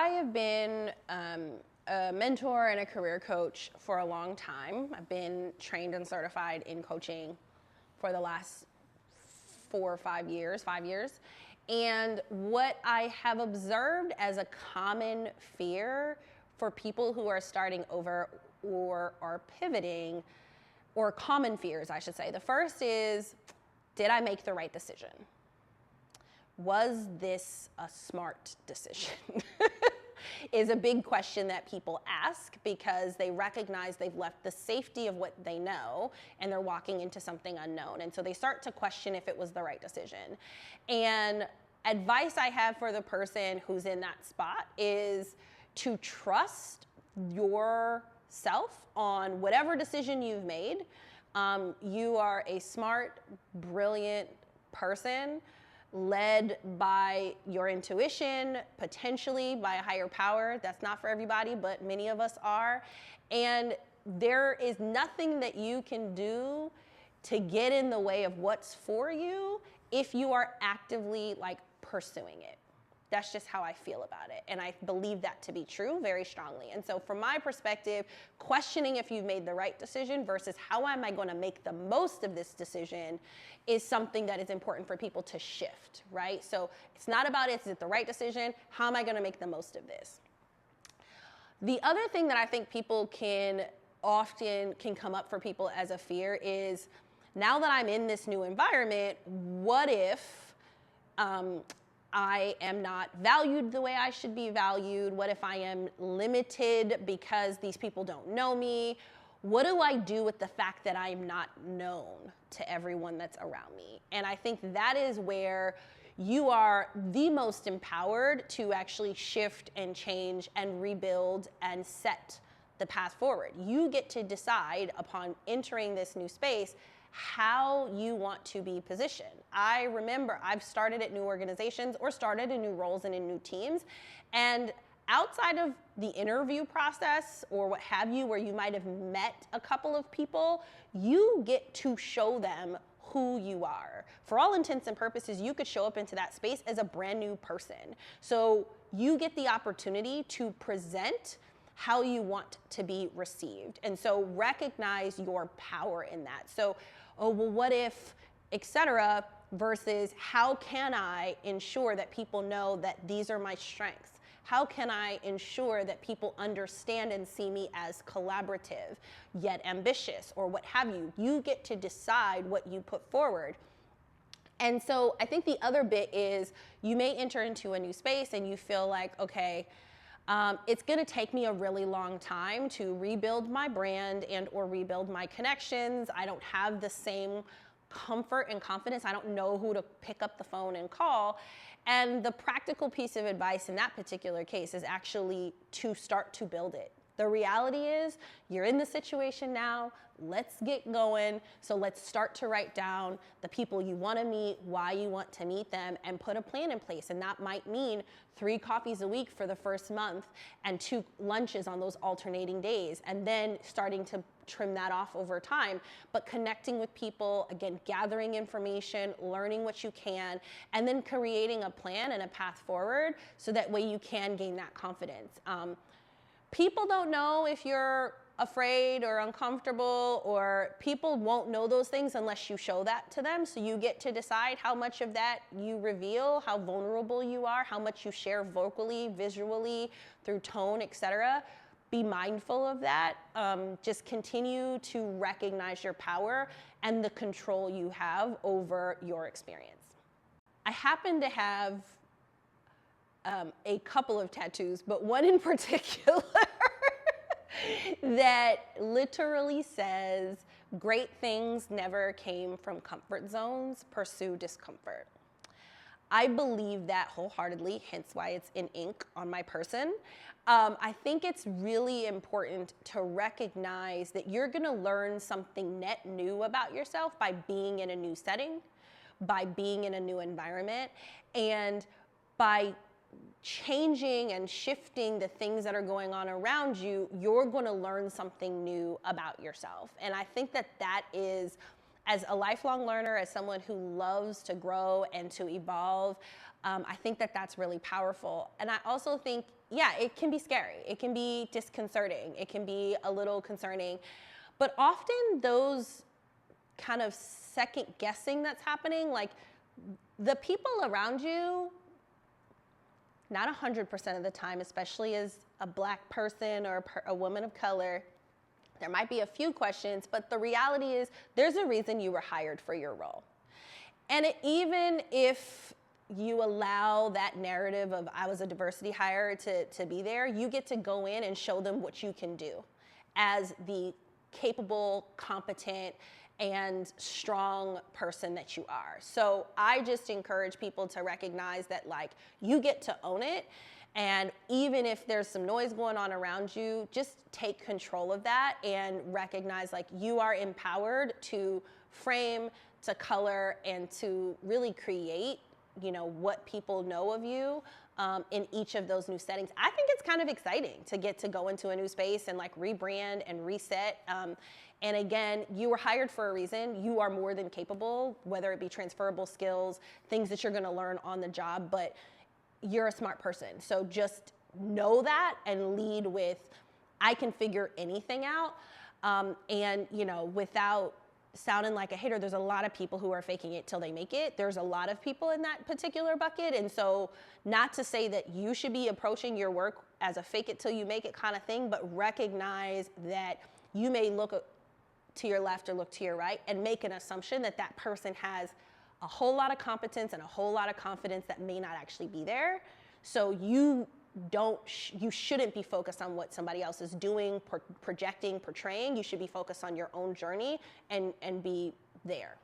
have been a mentor and a career coach for a long time. I've been trained and certified in coaching for the last 4 or 5 years, 5 years. And what I have observed as a common fear for people who are starting over or are pivoting, or common fears, I should say. The first is, did I make the right decision? Was this a smart decision? Is a big question that people ask because they recognize they've left the safety of what they know and they're walking into something unknown. And so they start to question if it was the right decision. And advice I have for the person who's in that spot is to trust yourself on whatever decision you've made. You are a smart, brilliant person, led by your intuition, potentially by a higher power. That's not for everybody, but many of us are. And there is nothing that you can do to get in the way of what's for you if you are actively pursuing it. That's just how I feel about it. And I believe that to be true very strongly. And so from my perspective, questioning if you've made the right decision versus how am I going to make the most of this decision is something that is important for people to shift, right? So it's not about is it the right decision? How am I going to make the most of this? The other thing that I think people can come up for people as a fear is, now that I'm in this new environment, what if I am not valued the way I should be valued? What if I am limited because these people don't know me? What do I do with the fact that I'm not known to everyone that's around me? And I think that is where you are the most empowered to actually shift and change and rebuild and set the path forward. You get to decide upon entering this new space how you want to be positioned. I remember I've started at new organizations or started in new roles and in new teams, and outside of the interview process or what have you, where you might have met a couple of people, you get to show them who you are. For all intents and purposes, you could show up into that space as a brand new person. So you get the opportunity to present how you want to be received. And so recognize your power in that. So, oh, well, what if, etc., versus how can I ensure that people know that these are my strengths? How can I ensure that people understand and see me as collaborative, yet ambitious, or what have you? You get to decide what you put forward. And so I think the other bit is you may enter into a new space and you feel like, okay, it's going to take me a really long time to rebuild my brand and or rebuild my connections. I don't have the same comfort and confidence. I don't know who to pick up the phone and call. And the practical piece of advice in that particular case is actually to start to build it. The reality is you're in the situation now. Let's get going. So let's start to write down the people you want to meet, why you want to meet them, and put a plan in place. And that might mean 3 coffees a week for the first month and 2 lunches on those alternating days, and then starting to trim that off over time. But connecting with people, again, gathering information, learning what you can, and then creating a plan and a path forward so that way you can gain that confidence. People don't know if you're afraid or uncomfortable, or people won't know those things unless you show that to them. So you get to decide how much of that you reveal, how vulnerable you are, how much you share vocally, visually, through tone, etc. Be mindful of that. Just continue to recognize your power and the control you have over your experience. I happen to have a couple of tattoos, but one in particular that literally says, great things never came from comfort zones, pursue discomfort. I believe that wholeheartedly, hence why it's in ink on my person. I think it's really important to recognize that you're gonna learn something net new about yourself by being in a new setting, by being in a new environment, and by changing and shifting the things that are going on around you, you're going to learn something new about yourself. And I think that that is, as a lifelong learner, as someone who loves to grow and to evolve, I think that that's really powerful. And I also think yeah, it can be scary. It can be disconcerting. It can be a little concerning. But often those kind of second guessing that's happening, like the people around you, not 100% of the time, especially as a Black person or a woman of color, there might be a few questions, but the reality is there's a reason you were hired for your role. And even if you allow that narrative of I was a diversity hire to be there, you get to go in and show them what you can do as the capable, competent, and strong person that you are. So I just encourage people to recognize that, like, you get to own it. And even if there's some noise going on around you, just take control of that and recognize, like, you are empowered to frame, to color, and to really create, you know, what people know of you in each of those new settings. I think it's kind of exciting to get to go into a new space and like rebrand and reset. And again, you were hired for a reason. You are more than capable, whether it be transferable skills, things that you're gonna learn on the job, but you're a smart person. So just know that and lead with, I can figure anything out. And, you know, without sounding like a hater, there's a lot of people who are faking it till they make it. There's a lot of people in that particular bucket. And so not to say that you should be approaching your work as a fake it till you make it kind of thing, but recognize that you may look to your left or look to your right and make an assumption that that person has a whole lot of competence and a whole lot of confidence that may not actually be there. So you shouldn't be focused on what somebody else is doing, projecting, portraying. You should be focused on your own journey and be there.